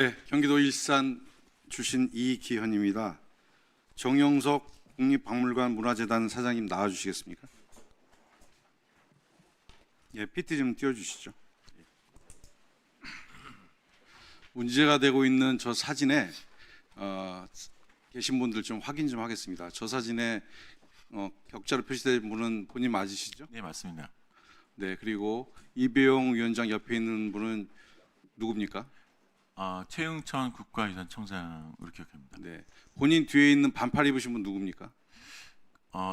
네, 경기도 일산 출신 이기현입니다. 정영석 국립박물관 문화재단 사장님 나와주시겠습니까? 예, PT 좀 띄워주시죠. 문제가 되고 있는 저 사진에 계신 분들 좀 확인 좀 하겠습니다. 저 사진에 격자로 표시된 분은 본인 맞으시죠? 네, 맞습니다. 네, 그리고 이배용 위원장 옆에 있는 분은 누굽니까? 최응천 국가유산청장으로 기억합니다. 네, 본인 뒤에 있는 반팔 입으신 분 누굽니까?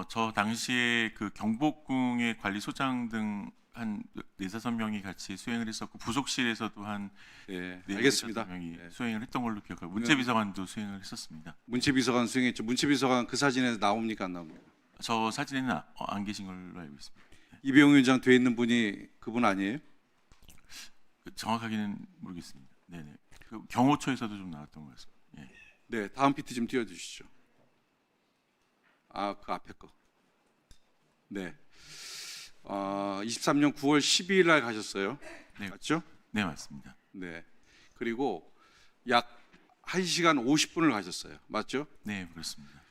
저 당시에 그 경복궁의 관리소장 등 한 4-5명이 같이 수행을 했었고 부속실에서도 한 네, 4, 알겠습니다. 5명이 네. 수행을 했던 걸로 기억하고 문체비서관도 수행을 했었습니다. 문체비서관 수행했죠. 문체비서관 그 사진에 나옵니까 안 나옵니까? 저 사진에는 안 계신 걸로 알고 있습니다. 이배용 위원장 뒤에 있는 분이 그분 아니에요? 정확하게는 모르겠습니다. 네네. 그 경호처에서도 좀 나왔던 것 같습니다. 예. 네, 다음 PT 좀 띄워주시죠. 그 앞에 거. 네. 23년 9월 12일 날 가셨어요. 네. 맞죠? 네, 맞습니다. 네. 그리고 약 1시간 50분을 가셨어요. 맞죠? 네, 그렇습니다.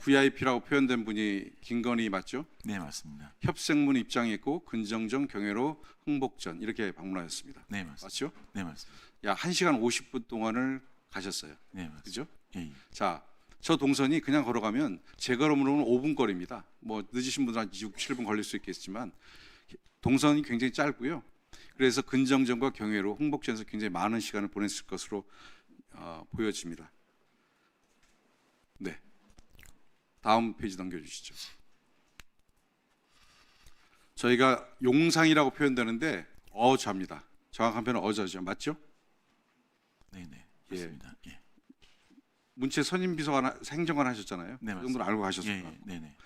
VIP라고 표현된 분이 김건희 맞죠? 네, 맞습니다. 협생문 입장했고 근정전 경회로 흥복전 이렇게 방문하셨습니다. 네, 맞습니다. 맞죠? 네, 맞습니다. 약 1시간 50분 동안을 가셨어요. 네, 맞습니다. 그죠? 예, 예. 자, 저 동선이 그냥 걸어가면 제 걸음으로는 5분 거리입니다. 뭐 늦으신 분들은 한 6, 7분 걸릴 수 있겠지만 동선이 굉장히 짧고요. 그래서 근정전과 경회로 흥복전에서 굉장히 많은 시간을 보냈을 것으로 보여집니다. 네, 다음 페이지 넘겨주시죠. 저희가 용상이라고 표현되는데 어저입니다. 정확한 표현은 어저죠. 맞죠? 네, 네. 예. 맞습니다. 예. 문체 선임 비서관 행정관 하셨잖아요. 네, 그 정도는 알고 가셨을 예, 거예요. 예. 네, 네.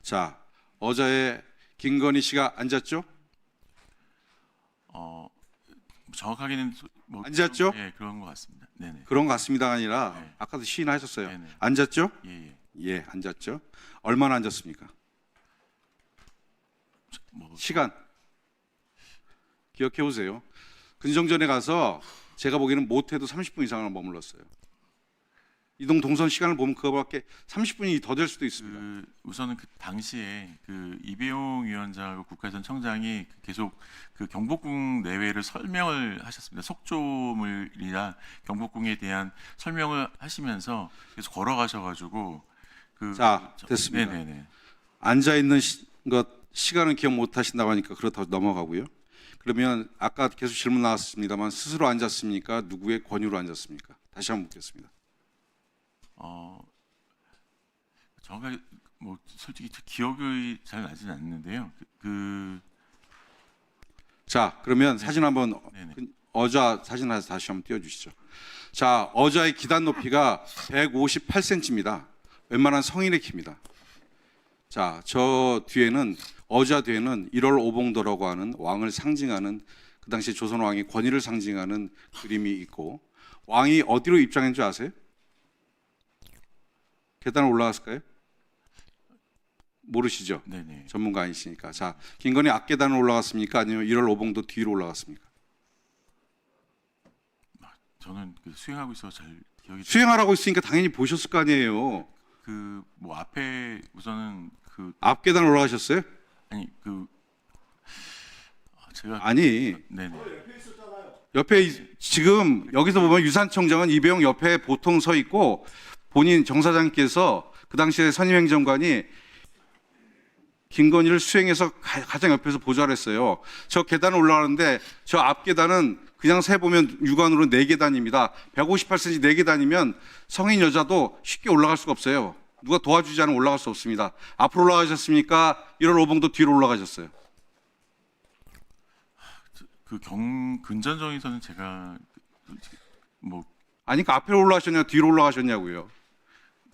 자, 어저에 김건희 씨가 앉았죠? 정확하게는 뭐 앉았죠? 예, 그런 것 같습니다. 네, 네. 그런 것 같습니다가 아니라 네. 아까도 시인하셨어요. 네, 네. 앉았죠? 예, 예. 예, 앉았죠. 얼마나 앉았습니까? 뭐 시간 기억해 보세요. 근정전에 가서 제가 보기에는 못해도 30분 이상을 머물렀어요. 이동 동선 시간을 보면 그거밖에 30분이 더 될 수도 있습니다. 우선은 그 당시에 그 이배용 위원장하고 국가유산청장이 계속 그 경복궁 내외를 설명을 하셨습니다. 석조물이나 경복궁에 대한 설명을 하시면서 계속 걸어가셔가지고 자, 됐습니다. 네네네. 앉아 있는 시간은 기억 못 하신다고 하니까 그렇다고 넘어가고요. 그러면 아까 계속 질문 나왔습니다만 스스로 앉았습니까? 누구의 권유로 앉았습니까? 다시 한번 묻겠습니다. 정확하게 뭐 솔직히 기억이 잘 나지는 않는데요. 자, 그러면 사진 한번 네네. 어자 사진 하나 다시 한번 띄워주시죠. 자, 어자의 기단 높이가 158cm입니다. 웬만한 성인의 키입니다. 자, 저 뒤에는 어자 뒤에는 1월 오봉도라고 하는 왕을 상징하는 그 당시 조선 왕의 권위를 상징하는 그림이 있고 왕이 어디로 입장한 줄 아세요? 계단을 올라갔을까요? 모르시죠? 네네. 전문가 아니시니까. 자, 김건희 앞계단을 올라갔습니까? 아니면 1월 오봉도 뒤로 올라갔습니까? 저는 수행하고 있어서 잘 기억이 수행하라고 있으니까 당연히 보셨을 거 아니에요. 뭐 앞에 우선은 앞계단 올라가셨어요? 아니 제가 아니, 네네. 옆에 지금 여기서 보면 유산청장은 이배용 옆에 보통 서 있고 본인 정 사장님께서 그 당시에 선임행정관이 김건희를 수행해서 가장 옆에서 보좌했어요. 저 계단을 올라가는데 저 앞 계단은 그냥 세 보면 육안으로 4계단입니다. 158cm 4계단이면 성인 여자도 쉽게 올라갈 수가 없어요. 누가 도와주지 않으면 올라갈 수 없습니다. 앞으로 올라가셨습니까? 1월 오봉도 뒤로 올라가셨어요. 근전정에서는 제가 뭐 아니, 그러니까 앞에 올라가셨냐, 뒤로 올라가셨냐고요.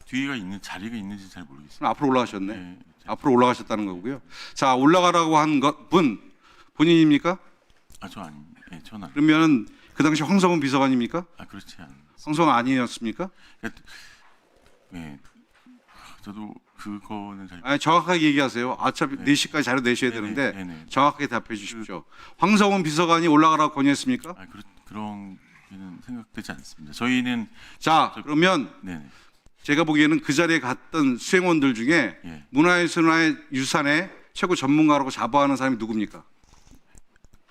뒤가 있는 자리가 있는지 잘 모르겠습니다. 그럼 앞으로 올라가셨네. 네. 앞으로 올라가셨다는 거고요. 자, 올라가라고 한 분 본인입니까? 저 아닙니다. 예, 저는 아닙니다. 그러면 그 당시 황성훈 비서관입니까? 그렇지 않습니다. 황성훈 아니었습니까? 예, 저도 그거는 잘. 아니, 정확하게 얘기하세요. 어차피 4시까지 자료 내셔야 네네, 되는데 네네. 정확하게 답해 주십시오. 황성훈 비서관이 올라가라고 권유했습니까? 그런 그렇게는 생각되지 않습니다. 저희는 자, 그러면 네네. 제가 보기에는 그 자리에 갔던 수행원들 중에 예. 문화유산의 최고 전문가라고 자부하는 사람이 누굽니까?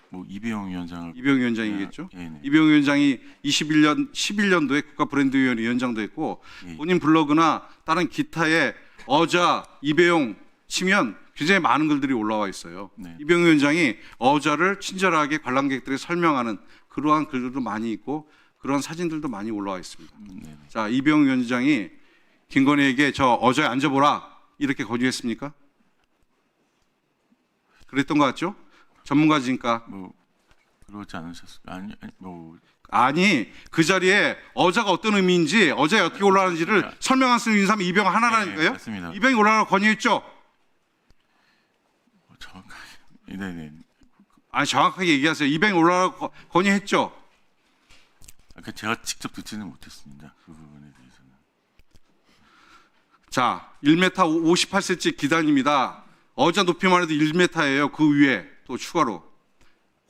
뭐 이배용 위원장을 이병희 위원장이겠죠. 예, 네. 이병희 위원장이 11년도에 국가브랜드위원회 위원장도 했고 예. 본인 블로그나 다른 기타에 어자, 이배용 치면 굉장히 많은 글들이 올라와 있어요. 네. 이병희 위원장이 어자를 친절하게 관람객들에게 설명하는 그러한 글들도 많이 있고 그런 사진들도 많이 올라와 있습니다. 네네. 자, 이병희 위원장이 김건희에게 저 어자에 앉아보라 이렇게 권유했습니까? 그랬던 것 같죠? 전문가지니까. 뭐 그러지 않으셨을까? 뭐 아니 그 자리에 어자가 어떤 의미인지 어자에 어떻게 올라가는지를 설명할 수 있는 사람이 이병 하나라니까요. 네, 맞습니다. 이병이 올라가라고 권유했죠. 정확하게 네네. 아니 정확하게 얘기하세요. 이병이 올라가라고 권유했죠. 아까 제가 직접 듣지는 못했습니다. 그 부분에 대해서는. 자, 1m 58cm 기단입니다. 어자 높이만 해도 1m예요. 그 위에 또 추가로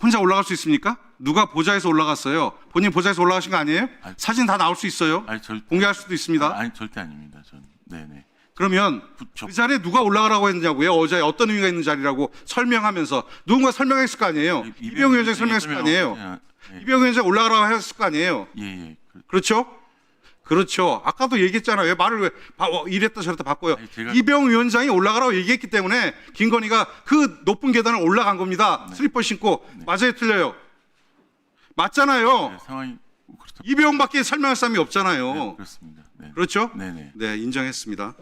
혼자 올라갈 수 있습니까? 누가 보좌에서 올라갔어요? 본인 보좌에서 올라가신 거 아니에요? 아니, 사진 다 나올 수 있어요. 아니 공개할 수도 있습니다. 아니 절대 아닙니다. 전 네네. 그러면 그 자리에 누가 올라가라고 했냐고요? 어자에 어떤 의미가 있는 자리라고 설명하면서 누군가 설명했을 거 아니에요? 이병희 위원장이 설명했을 거 아니에요? 이병희 위원장 올라가라고 했을 거 아니에요? 예예. 그렇죠? 그렇죠. 아까도 얘기했잖아요. 왜 말을 왜 이랬다 저랬다 바꿔요? 아니, 제가- 이병희 위원장이 올라가라고 얘기했기 때문에 김건희가 그 높은 계단을 올라간 겁니다. 슬리퍼 신고. 맞아요, 틀려요? 맞잖아요. 네, 상황이 그렇다. 이병밖에 설명할 사람이 없잖아요. 네, 그렇습니다. 네. 그렇죠? 네네. 네, 인정했습니다.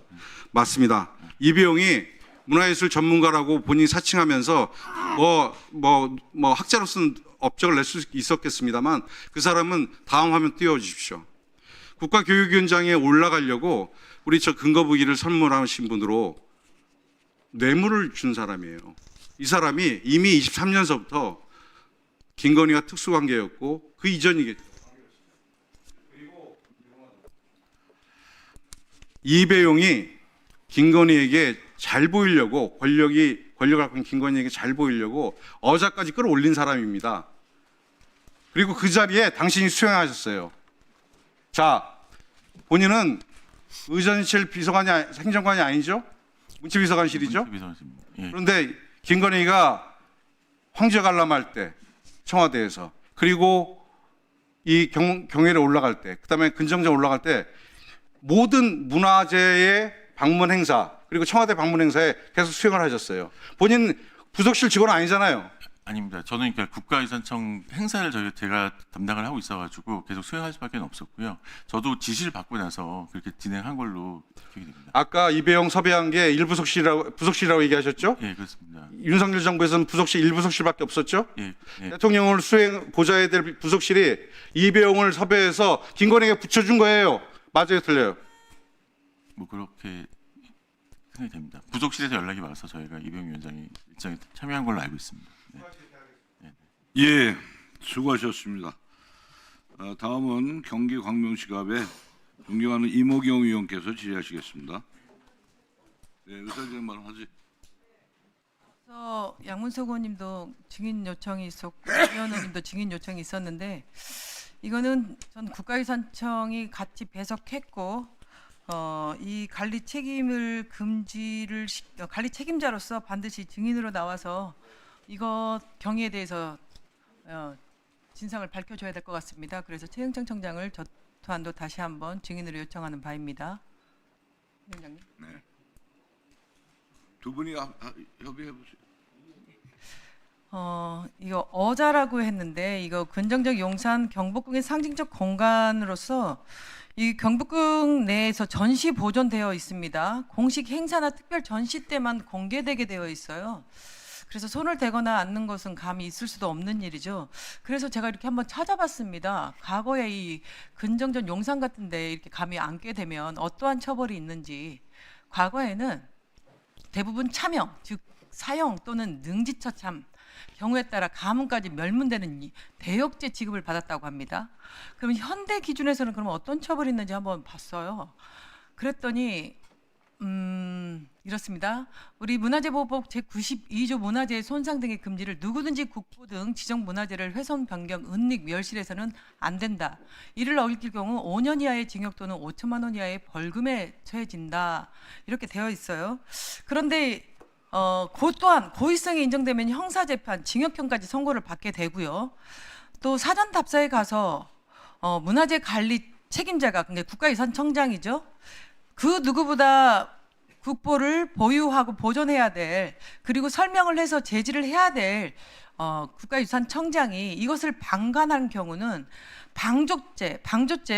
맞습니다. 이병이 문화예술 전문가라고 본인이 사칭하면서 뭐 학자로서는 업적을 낼 수 있었겠습니다만 그 사람은 다음 화면 띄워주십시오. 국가교육위원장에 올라가려고 우리 저 근거부기를 선물하신 분으로 뇌물을 준 사람이에요. 이 사람이 이미 23년서부터 김건희와 특수관계였고 그 이전이겠죠. 이배용이 김건희에게 잘 보이려고 권력을 갖고 있는 김건희에게 잘 보이려고 어자까지 끌어올린 사람입니다. 그리고 그 자리에 당신이 수행하셨어요. 자, 본인은 의전실 비서관이 행정관이 아니죠? 문체비서관실이죠? 비서관입니다. 예. 그런데 김건희가 황제 관람할 때 청와대에서 그리고 이 경회를 올라갈 때 그다음에 근정전 올라갈 때 모든 문화재의 방문 행사 그리고 청와대 방문 행사에 계속 수행을 하셨어요. 본인 부속실 직원 아니잖아요. 아닙니다. 저는 그러니까 국가유산청 행사를 제가 담당을 하고 있어가지고 계속 수행할 수밖에 없었고요. 저도 지시를 받고 나서 그렇게 진행한 걸로 기억이 됩니다. 아까 이배용 섭외한 게 부속실이라고 얘기하셨죠? 예, 그렇습니다. 윤석열 정부에서는 부속실 1부속실밖에 없었죠? 예, 예. 대통령을 보좌해야 될 부속실이 이배용을 섭외해서 김건희에게 붙여준 거예요. 맞아요, 틀려요? 뭐 그렇게 생각이 됩니다. 부속실에서 연락이 와서 저희가 이병희 위원장이 일정에 참여한 걸로 알고 있습니다. 네. 예, 수고하셨습니다. 다음은 경기 광명시갑의 존경하는 이모경 의원께서 질의하시겠습니다. 네, 의사진행 말하지. 그래서 양문석 의원님도 증인 요청이 있었고 이현 의원님도 증인 요청이 있었는데 이거는 전 국가유산청이 같이 배석했고 이 관리 책임을 관리 책임자로서 반드시 증인으로 나와서 이거 경위에 대해서 진상을 밝혀줘야 될 것 같습니다. 그래서 최영창 청장을 저 또한도 다시 한번 증인으로 요청하는 바입니다. 위원장님. 네. 두 분이 협의해 보세요. 이거 어자라고 했는데 이거 근정적 용산 경복궁의 상징적 공간으로서 이 경복궁 내에서 전시 보존되어 있습니다. 공식 행사나 특별 전시 때만 공개되게 되어 있어요. 그래서 손을 대거나 앉는 것은 감이 있을 수도 없는 일이죠. 그래서 제가 이렇게 한번 찾아봤습니다. 과거에 이 근정전 용산 같은데 이렇게 감이 앉게 되면 어떠한 처벌이 있는지. 과거에는 대부분 차명, 즉 사형 또는 능지처참 경우에 따라 가문까지 멸문되는 이 대역죄 취급을 받았다고 합니다. 그럼 현대 기준에서는 그럼 어떤 처벌이 있는지 한번 봤어요. 그랬더니 이렇습니다. 우리 문화재보호법 제92조 문화재의 손상 등의 금지를 누구든지 국부 등 지정 문화재를 훼손, 변경, 은닉, 멸실해서는 안 된다. 이를 어길 경우 5년 이하의 징역 또는 5천만 원 이하의 벌금에 처해진다. 이렇게 되어 있어요. 그런데 또한 고의성이 인정되면 형사재판, 징역형까지 선고를 받게 되고요. 또 사전 답사에 가서 문화재 관리 책임자가 그러니까 국가유산청장이죠. 그 누구보다 국보를 보유하고 보존해야 될 그리고 설명을 해서 제지를 해야 될 국가유산청장이 이것을 방관한 경우는 방조죄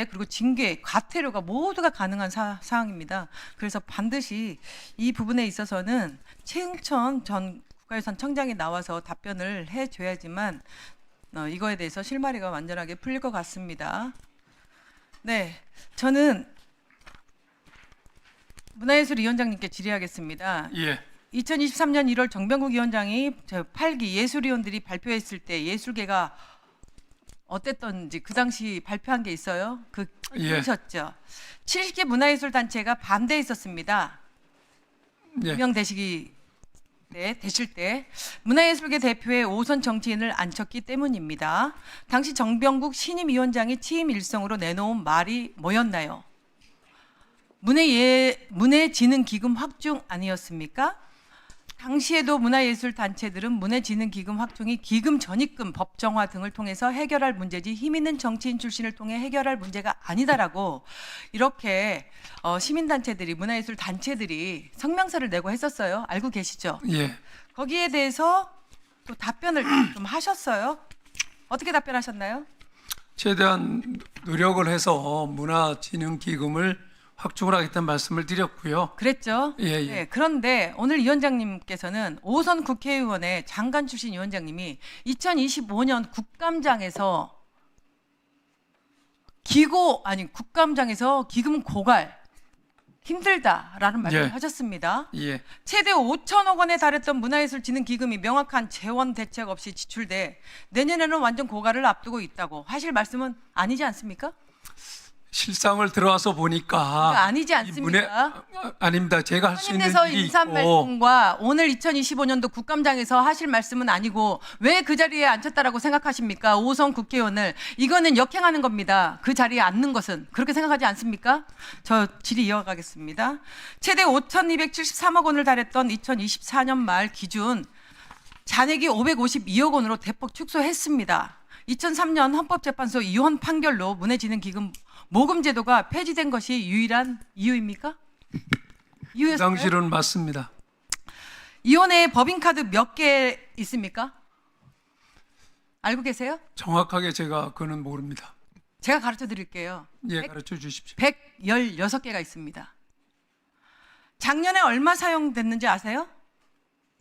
그리고 징계, 과태료가 모두가 가능한 사항입니다. 그래서 반드시 이 부분에 있어서는 최응천 전 국가유산청장이 나와서 답변을 해줘야지만 이거에 대해서 실마리가 완전하게 풀릴 것 같습니다. 네, 저는 문화예술위원장님께 질의하겠습니다. 예. 2023년 1월 정병국 위원장이 8기 예술위원들이 발표했을 때 예술계가 어땠던지 그 당시 발표한 게 있어요. 예. 보셨죠? 70개 문화예술단체가 반대했었습니다. 예. 임명되실 때 문화예술계 대표의 5선 정치인을 앉혔기 때문입니다. 당시 정병국 신임위원장이 취임 일성으로 내놓은 말이 뭐였나요? 문해진흥기금 확충 아니었습니까? 당시에도 문화예술단체들은 문해진흥기금 확충이 기금 전입금 법정화 등을 통해서 해결할 문제지 힘 있는 정치인 출신을 통해 해결할 문제가 아니다라고 이렇게 시민단체들이 문화예술단체들이 성명서를 내고 했었어요. 알고 계시죠? 예. 거기에 대해서 또 답변을 좀 하셨어요. 어떻게 답변하셨나요? 최대한 노력을 해서 문화진흥기금을 확충을 하겠다는 말씀을 드렸고요. 그랬죠. 예, 예. 네, 그런데 오늘 위원장님께서는 5선 국회의원의 장관 출신 위원장님이 2025년 국감장에서 국감장에서 기금 고갈 힘들다라는 말씀을 예. 하셨습니다. 예. 최대 5천억 원에 달했던 문화예술진흥기금이 명확한 재원 대책 없이 지출돼 내년에는 완전 고갈을 앞두고 있다고 하실 말씀은 아니지 않습니까? 실상을 들어와서 보니까 그러니까 아니지 않습니까? 아닙니다. 제가 할 수 있는 손님께서 일이 인사한 있고 말씀과 오늘 2025년도 국감장에서 하실 말씀은 아니고 왜 그 자리에 앉혔다라고 생각하십니까? 5선 국회의원을 이거는 역행하는 겁니다. 그 자리에 앉는 것은 그렇게 생각하지 않습니까? 저 질의 이어가겠습니다. 최대 5,273억 원을 달했던 2024년 말 기준 잔액이 552억 원으로 대폭 축소했습니다. 2003년 헌법재판소 이혼 판결로 문해진흥기금 모금 제도가 폐지된 것이 유일한 이유입니까? 그 이유였어요? 당시로는 맞습니다. 이혼의 법인카드 몇 개 있습니까? 알고 계세요? 정확하게 제가 그는 모릅니다. 제가 가르쳐 드릴게요. 예, 가르쳐 주십시오. 116개가 있습니다. 작년에 얼마 사용됐는지 아세요?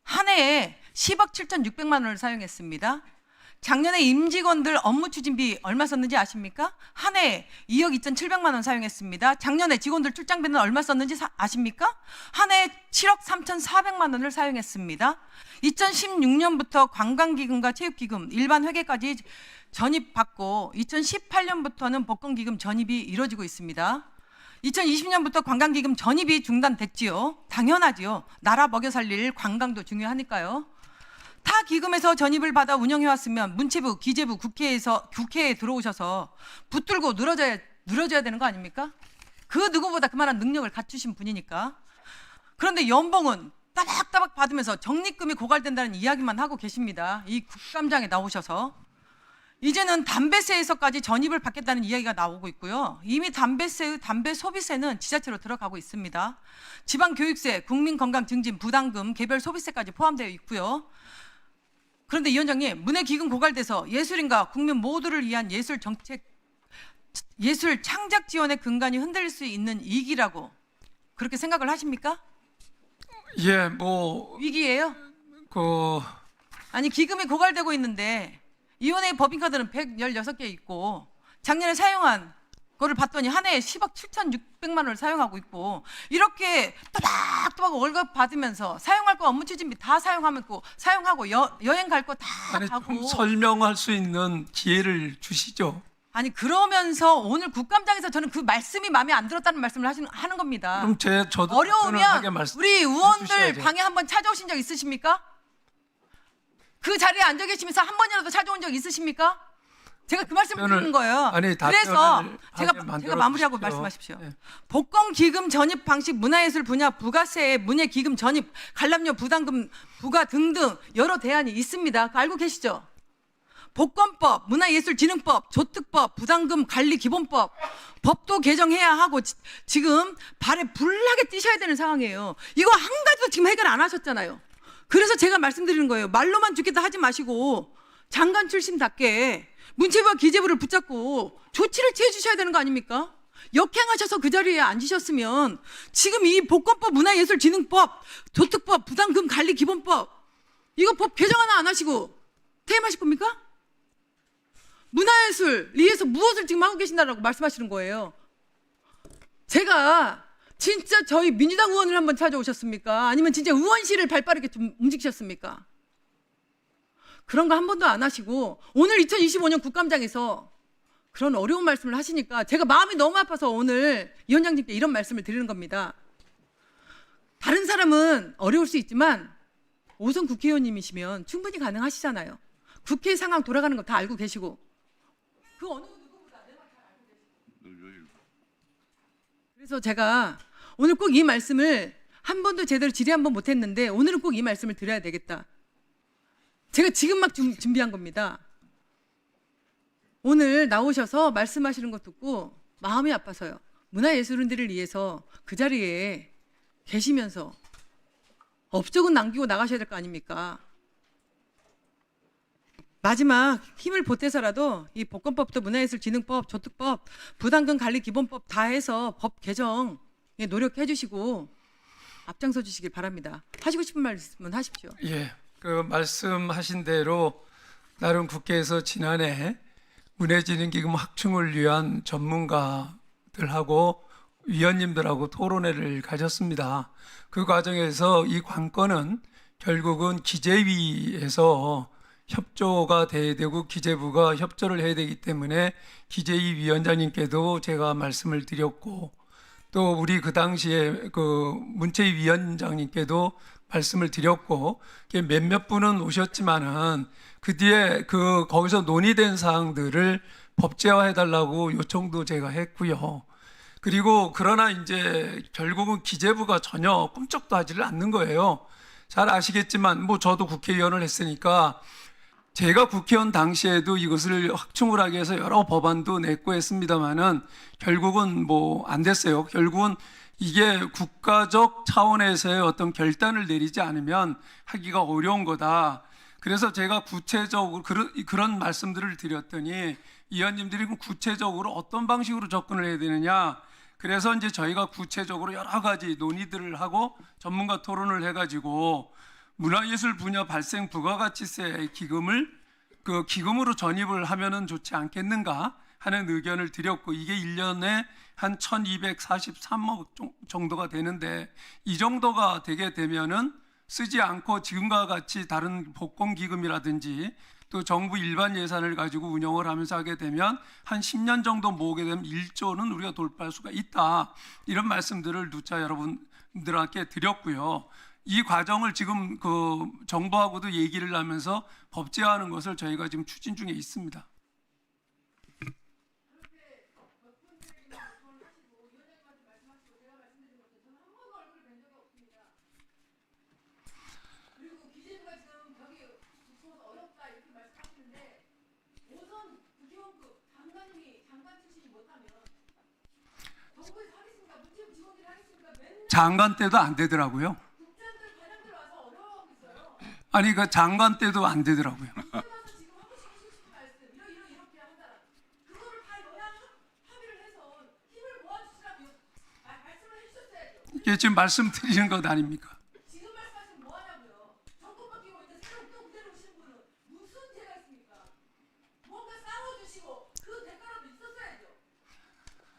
한 해에 10억 7,600만 원을 사용했습니다. 작년에 임직원들 업무 추진비 얼마 썼는지 아십니까? 한 해에 2억 2,700만 원 사용했습니다. 작년에 직원들 출장비는 얼마 썼는지 아십니까? 한 해에 7억 3,400만 원을 사용했습니다. 2016년부터 관광기금과 체육기금, 일반 회계까지 전입받고 2018년부터는 복권기금 전입이 이루어지고 있습니다. 2020년부터 관광기금 전입이 중단됐지요. 당연하지요. 나라 먹여 살릴 관광도 중요하니까요. 타 기금에서 전입을 받아 운영해왔으면 문체부, 기재부, 국회에 들어오셔서 붙들고 늘어져야 되는 거 아닙니까? 그 누구보다 그만한 능력을 갖추신 분이니까. 그런데 연봉은 따박따박 받으면서 적립금이 고갈된다는 이야기만 하고 계십니다. 이 국감장에 나오셔서. 이제는 담배세에서까지 전입을 받겠다는 이야기가 나오고 있고요. 이미 담배 소비세는 지자체로 들어가고 있습니다. 지방교육세, 국민건강증진, 부담금, 개별 소비세까지 포함되어 있고요. 그런데 이 위원장님, 문해기금 고갈돼서 예술인과 국민 모두를 위한 예술 정책, 예술 창작 지원의 근간이 흔들릴 수 있는 위기라고 그렇게 생각을 하십니까? 예, 위기예요? 그 아니 기금이 고갈되고 있는데 이혼의 법인카드는 116개 있고 작년에 사용한 거를 봤더니 한 해에 10억 7,600만 원을 사용하고 있고 이렇게 또박또박 월급 받으면서 사용할 거 업무 추진비 다 사용하고 여행 갈 거 다 아니, 가고 좀 설명할 수 있는 기회를 주시죠. 아니 그러면서 오늘 국감장에서 저는 그 말씀이 마음에 안 들었다는 말씀을 하는 겁니다. 그럼 저도 어려우면 답변을 말씀- 우리 의원들 해주셔야죠. 방에 한번 찾아오신 적 있으십니까? 그 자리에 앉아 계시면서 한 번이라도 찾아온 적 있으십니까? 제가 그 말씀을 답변을- 드리는 거예요. 아니, 그래서 답변을 제가 하게 만들어 마무리하고 주십시오. 말씀하십시오. 네. 복권 기금 전입 방식 문화예술 분야 부가세 문예 기금 전입 관람료 부담금 부과 등등 여러 대안이 있습니다. 그거 알고 계시죠? 복권법, 문화예술진흥법, 조특법, 부담금 관리 기본법 법도 개정해야 하고 지금 발에 불나게 뛰셔야 되는 상황이에요. 이거 한 가지도 지금 해결 안 하셨잖아요. 그래서 제가 말씀드리는 거예요. 말로만 죽겠다 하지 마시고 장관 출신답게 문체부와 기재부를 붙잡고 조치를 취해 주셔야 되는 거 아닙니까? 역행하셔서 그 자리에 앉으셨으면 지금 이 복권법, 문화예술진흥법, 조특법, 부담금 관리 기본법 이거 법 개정 하나 안 하시고 퇴임하실 겁니까? 문화예술 위해서 무엇을 지금 하고 계신다라고 말씀하시는 거예요. 제가 진짜 저희 민주당 의원을 한번 찾아오셨습니까? 아니면 진짜 의원실을 발빠르게 좀 움직이셨습니까? 그런 거 한 번도 안 하시고 오늘 2025년 국감장에서 그런 어려운 말씀을 하시니까 제가 마음이 너무 아파서 오늘 위원장님께 이런 말씀을 드리는 겁니다. 다른 사람은 어려울 수 있지만 오선 국회의원님이시면 충분히 가능하시잖아요. 국회 상황 돌아가는 거 다 알고 계시고 그 어느 누구보다 내 말 잘 알고 계시고 그래서 제가 오늘 꼭 이 말씀을 한 번도 제대로 질의 한 번 못했는데 오늘은 꼭 이 말씀을 드려야 되겠다. 제가 지금 막 준비한 겁니다. 오늘 나오셔서 말씀하시는 것 듣고 마음이 아파서요. 문화예술인들을 위해서 그 자리에 계시면서 업적은 남기고 나가셔야 될 거 아닙니까? 마지막 힘을 보태서라도 이 복권법도 문화예술진흥법, 조특법, 부담금 관리 기본법 다 해서 법 개정에 노력해 주시고 앞장서 주시길 바랍니다. 하시고 싶은 말씀은 하십시오. 예, 그 말씀하신 대로 나름 국회에서 지난해 문화진흥기금 확충을 위한 전문가들하고 위원님들하고 토론회를 가졌습니다. 그 과정에서 이 관건은 결국은 기재위에서 협조가 돼야 되고 기재부가 협조를 해야 되기 때문에 기재위 위원장님께도 제가 말씀을 드렸고 또 우리 그 당시에 그 문체위 위원장님께도 말씀을 드렸고 몇몇 분은 오셨지만은 그 뒤에 그 거기서 논의된 사항들을 법제화해 달라고 요청도 제가 했고요. 그리고 그러나 이제 결국은 기재부가 전혀 꿈쩍도 하지를 않는 거예요. 잘 아시겠지만 뭐 저도 국회의원을 했으니까 제가 국회의원 당시에도 이것을 확충을 하기 위해서 여러 법안도 냈고 했습니다만은 결국은 뭐 안 됐어요. 결국은 이게 국가적 차원에서의 어떤 결단을 내리지 않으면 하기가 어려운 거다. 그래서 제가 구체적으로 그런 말씀들을 드렸더니 위원님들이 구체적으로 어떤 방식으로 접근을 해야 되느냐. 그래서 이제 저희가 구체적으로 여러 가지 논의들을 하고 전문가 토론을 해가지고 문화예술 분야 발생 부가가치세 기금을 그 기금으로 전입을 하면은 좋지 않겠는가 하는 의견을 드렸고 이게 1년에 한 1243억 정도가 되는데 이 정도가 되게 되면은 쓰지 않고 지금과 같이 다른 복권 기금이라든지 또 정부 일반 예산을 가지고 운영을 하면서 하게 되면 한 10년 정도 모으게 되면 1조는 우리가 돌파할 수가 있다. 이런 말씀들을 누차 여러분들한테 드렸고요. 이 과정을 지금 그 정부하고도 얘기를 하면서 법제화하는 것을 저희가 지금 추진 중에 있습니다. 장관 때도 안 되더라고요. 아니 그 장관 때도 안 되더라고요. 이게 지금 말씀드리는 것 아닙니까? 지금 말씀하시면 뭐 하냐고요. 정권 바뀌고 이제 새로 또 그대로 오시는 분은 무슨 죄가 있습니까? 뭔가 싸워주시고 그 대가라도 있었어야죠.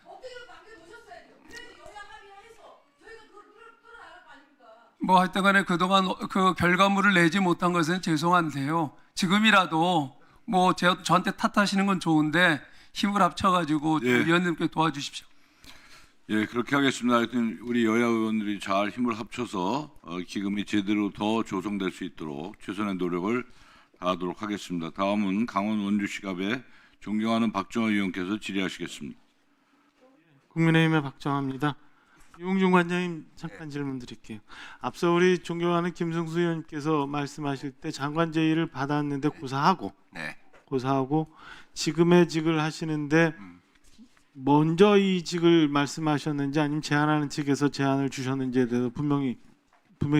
어떻게든 남겨놓으셨어야죠. 그래서 여야 합의해서 저희가 그걸 끌어나갈 거 아닙니까? 뭐 하여튼간에 그동안 그 결과물을 내지 못한 것은 죄송한데요. 지금이라도 뭐 저한테 탓하시는 건 좋은데 힘을 합쳐가지고 예. 위원님께 도와주십시오. 예, 그렇게 하겠습니다. 하여튼 우리 여야 의원들이 잘 힘을 합쳐서 기금이 제대로 더 조성될 수 있도록 최선의 노력을 다하도록 하겠습니다. 다음은 강원 원주시갑의 존경하는 박정호 의원께서 질의하시겠습니다. 국민의힘의 박정화입니다. 유홍준 관장님 잠깐 질문 드릴게요. 앞서 우리 존경하는 김승수 의원께서 말씀하실 때 장관 제의를 받았는데 고사하고 네. 지금의 직을 하시는데 먼저 이 직을 말씀하셨는지 아니면 제안하는 측에서 제안을 주셨는지에 대해서 분명히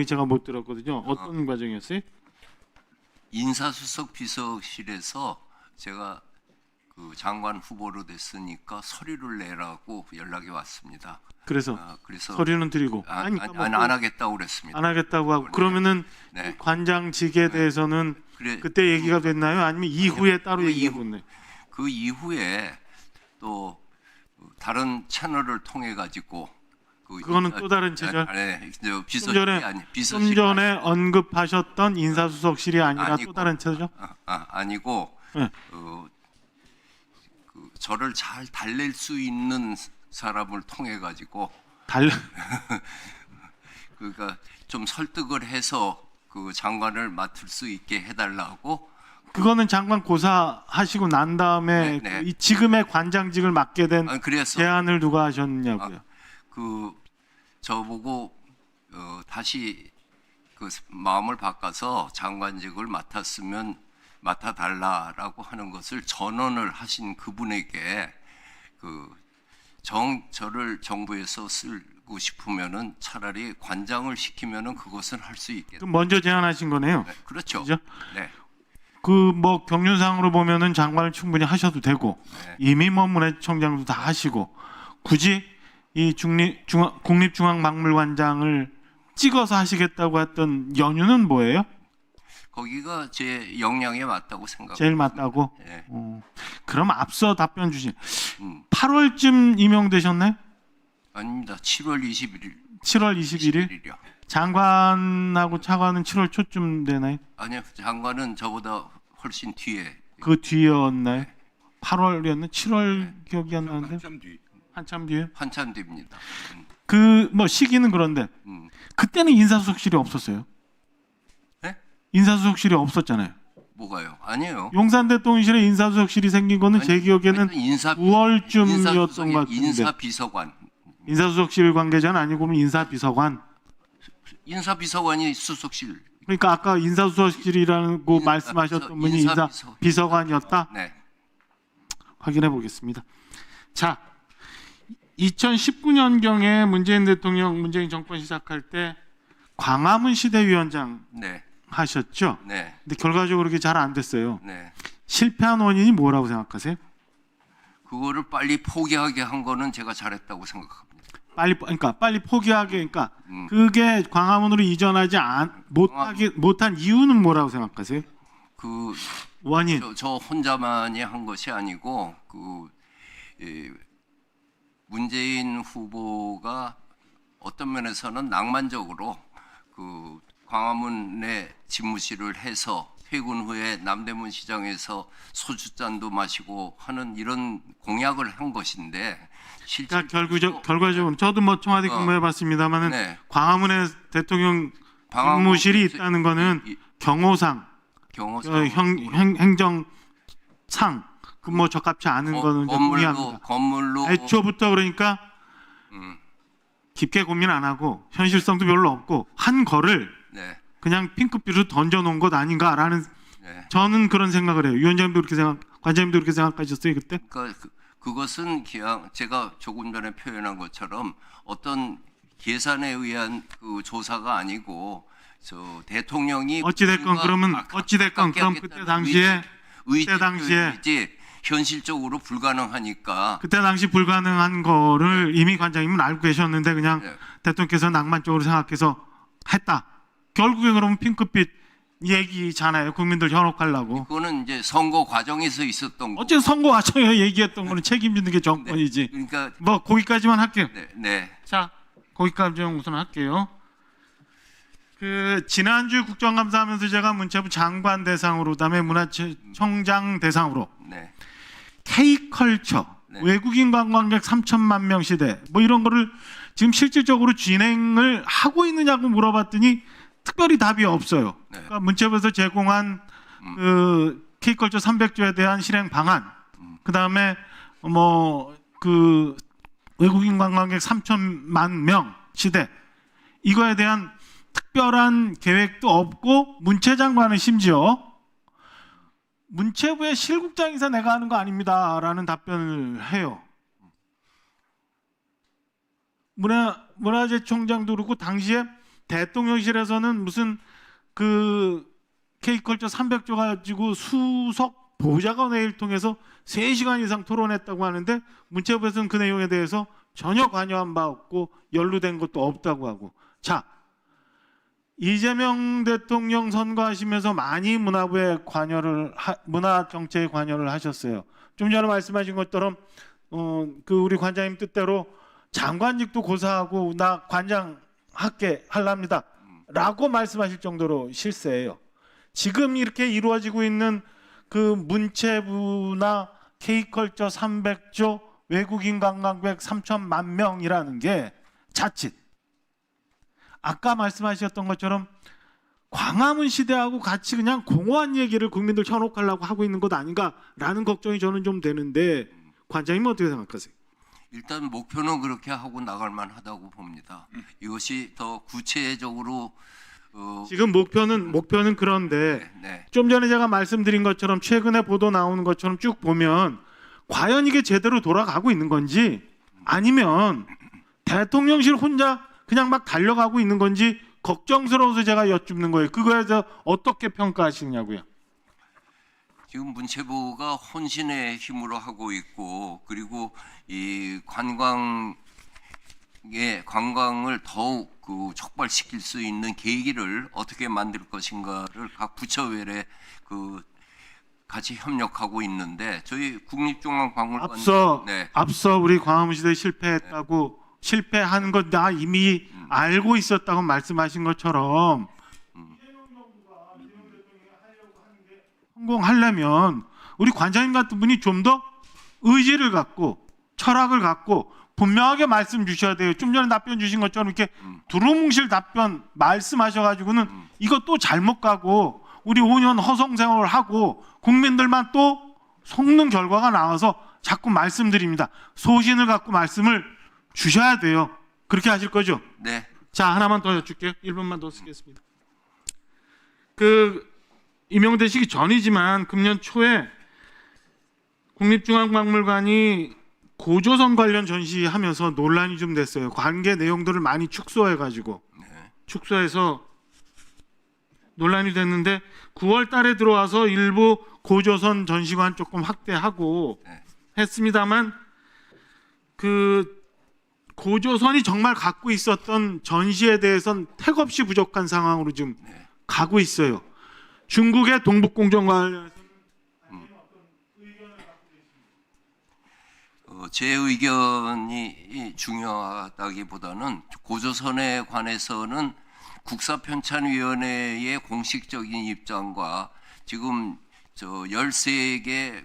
제가 못 들었거든요. 어떤 과정이었어요? 인사수석 비서실에서 제가 그 장관 후보로 됐으니까 서류를 내라고 연락이 왔습니다. 그래서 그래서 서류는 드리고 안 하겠다고 그랬습니다. 안 하겠다고 하고 그러면은 네. 관장직에 대해서는 그래, 그때 얘기가 됐나요? 아니면 이후에 따로 그 얘기가 이후- 됐나요? 그 이후에 또 다른 채널을 통해 가지고 그거는 또 다른 채널? 네, 좀 비서실이 전에 아니 좀 비서실이 전에 언급하셨던 인사수석실이 아니라 아니고, 또 다른 채죠? 아니고 네. 그 저를 잘 달랠 수 있는 사람을 통해 가지고 그러니까 좀 설득을 해서 그 장관을 맡을 수 있게 해달라고. 그거는 장관 고사하시고 난 다음에 네, 네. 이 지금의 관장직을 맡게 된 그래서 제안을 누가 하셨냐고요? 그 저보고 다시 그 마음을 바꿔서 장관직을 맡아달라라고 하는 것을 전언을 하신 그분에게 저를 정부에서 쓰고 싶으면은 차라리 관장을 시키면은 그것은 할 수 있겠다. 그럼 먼저 제안하신 거네요. 네, 그렇죠. 그죠? 네. 그 뭐 경륜상으로 보면은 장관을 충분히 하셔도 되고 네. 이미 뭐 문해총장도 다 하시고 굳이 이 국립중앙박물관장을 찍어서 하시겠다고 했던 연유는 뭐예요? 거기가 제 역량에 맞다고 생각합니다. 제일 맞다고? 네. 그럼 앞서 답변 주신 음. 8월쯤 임용되셨나요? 아닙니다. 7월 21일. 7월 21일? 21일이요. 장관하고 차관은 7월 초쯤 되나요? 아니요. 장관은 저보다 훨씬 뒤에. 그 뒤였나요? 8월이었나? 7월 기억이 안 나는데 한참 뒤. 한참 뒤에? 한참 뒤입니다. 그 뭐 시기는 그런데 음. 그때는 인사수석실이 없었어요. 네? 인사수석실이 없었잖아요. 뭐가요? 아니에요. 용산 대통령실에 인사수석실이 생긴 거는 제 기억에는 하여튼 9월쯤이었던 것 같은데 인사비서관. 인사수석실 관계자는 아니고 그러면 인사비서관. 인사비서관이 수석실. 그러니까 아까 인사수석실이라고 말씀하셨던 분이 인사비서관이었다. 네. 확인해 보겠습니다. 자, 2019년경에 문재인 정권 시작할 때 광화문 시대위원장 네. 하셨죠? 네. 근데 결과적으로 그게 잘 안 됐어요. 네. 실패한 원인이 뭐라고 생각하세요? 그거를 빨리 포기하게 한 거는 제가 잘했다고 생각합니다. 빨리 포기하게, 그러니까 그게 광화문으로 이전하지 못한 이유는 뭐라고 생각하세요? 그 원인. 저 혼자만이 한 것이 아니고 문재인 후보가 어떤 면에서는 낭만적으로 그 광화문에 집무실을 해서 퇴근 후에 남대문 시장에서 소주잔도 마시고 하는 이런 공약을 한 것인데 그러니까 결과적으로 저도 뭐 청와대 근무해봤습니다만은 네. 광화문에 대통령 집무실이 있다는 거는 경호상, 행정상 그 뭐 적합치 않은 거는 동의합니다. 건물로 애초부터 그러니까 깊게 고민 안 하고 현실성도 별로 없고 한 거를 네. 그냥 핑크빛으로 던져놓은 것 아닌가라는 네. 저는 그런 생각을 해요. 위원장님도 그렇게 관장님도 그렇게 생각하셨어요 그때? 그러니까 그것은 그냥 제가 조금 전에 표현한 것처럼 어떤 계산에 의한 그 조사가 아니고 저 대통령이 어찌됐건 그러면 어찌됐건 그럼 그때 당시에 의지 현실적으로 불가능하니까 그때 당시 불가능한 거를 이미 관장님은 알고 계셨는데 그냥 네. 대통령께서 낭만적으로 생각해서 했다. 결국에 그러면 핑크빛 얘기잖아요. 국민들 현혹하려고. 그거는 이제 선거 과정에서 있었던 거. 어쨌든 선거 과정에 얘기했던 거는 책임지는 게 정권이지. 그러니까 뭐 거기까지만 할게요. 네. 자, 거기까지 우선 할게요. 그 지난주 국정감사하면서 제가 문체부 장관 대상으로 그다음에 문화청장 대상으로 네. K컬처, 네. 외국인 관광객 3천만 명 시대 뭐 이런 거를 지금 실질적으로 진행을 하고 있느냐고 물어봤더니 특별히 답이 없어요. 네. 그러니까 문체부에서 제공한 그 K컬처 300조에 대한 실행 방안, 그다음에 뭐 그 외국인 관광객 3천만 명 시대 이거에 대한 특별한 계획도 없고 문체장관은 심지어 문체부의 실국장에서 내가 하는 거 아닙니다라는 답변을 해요. 문화재총장도 그렇고 당시에 대통령실에서는 무슨 그 K컬처 300조 가지고 수석 보좌관회의를 통해서 3시간 이상 토론했다고 하는데 문체부에서는 그 내용에 대해서 전혀 관여한 바 없고 연루된 것도 없다고 하고. 자, 이재명 대통령 선거하시면서 많이 문화부에 문화 정책에 관여를 하셨어요. 좀 전에 말씀하신 것처럼 그 우리 관장님 뜻대로 장관직도 고사하고 나 관장 할랍니다라고 말씀하실 정도로 실세예요. 지금 이렇게 이루어지고 있는 그 문체부나 K컬처 300조 외국인 관광객 3천만 명이라는 게 자칫 아까 말씀하셨던 것처럼 광화문 시대하고 같이 그냥 공허한 얘기를 국민들 현혹하려고 하고 있는 것 아닌가라는 걱정이 저는 좀 되는데 관장님은 어떻게 생각하세요? 일단 목표는 그렇게 하고 나갈 만하다고 봅니다. 이것이 더 구체적으로 지금 목표는 그런데 네. 좀 전에 제가 말씀드린 것처럼 최근에 보도 나오는 것처럼 쭉 보면 과연 이게 제대로 돌아가고 있는 건지 아니면 대통령실 혼자 그냥 막 달려가고 있는 건지 걱정스러워서 제가 여쭙는 거예요. 그거에 대해서 어떻게 평가하시느냐고요. 지금 문체부가 혼신의 힘으로 하고 있고 그리고 이 관광을 더욱 그 촉발시킬 수 있는 계기를 어떻게 만들 것인가를 각 부처별에 그 같이 협력하고 있는데 저희 국립중앙박물관 앞서 우리 광화문 시대 실패했다고 실패하는 것 나 이미 알고 있었다고 말씀하신 것처럼 성공하려면 우리 관장님 같은 분이 좀 더 의지를 갖고 철학을 갖고 분명하게 말씀 주셔야 돼요. 좀 전에 답변 주신 것처럼 이렇게 두루뭉실 답변 말씀하셔가지고는 이거 또 잘못 가고 우리 5년 허송세월을 하고 국민들만 또 속는 결과가 나와서 자꾸 말씀드립니다. 소신을 갖고 말씀을 주셔야 돼요. 그렇게 하실 거죠? 네. 자, 하나만 더 여쭐게요. 1분만 더 쓰겠습니다. 그 임용되시기 전이지만 금년 초에 국립중앙박물관이 고조선 관련 전시하면서 논란이 좀 됐어요. 관계 내용들을 많이 축소해가지고 축소해서 논란이 됐는데 9월 달에 들어와서 일부 고조선 전시관 조금 확대하고 했습니다만 그 고조선이 정말 갖고 있었던 전시에 대해서는 택없이 부족한 상황으로 좀 가고 있어요. 중국의 동북공정 관련해서 제 의견이 중요하다기보다는 고조선에 관해서는 국사편찬위원회의 공식적인 입장과 지금 저 13개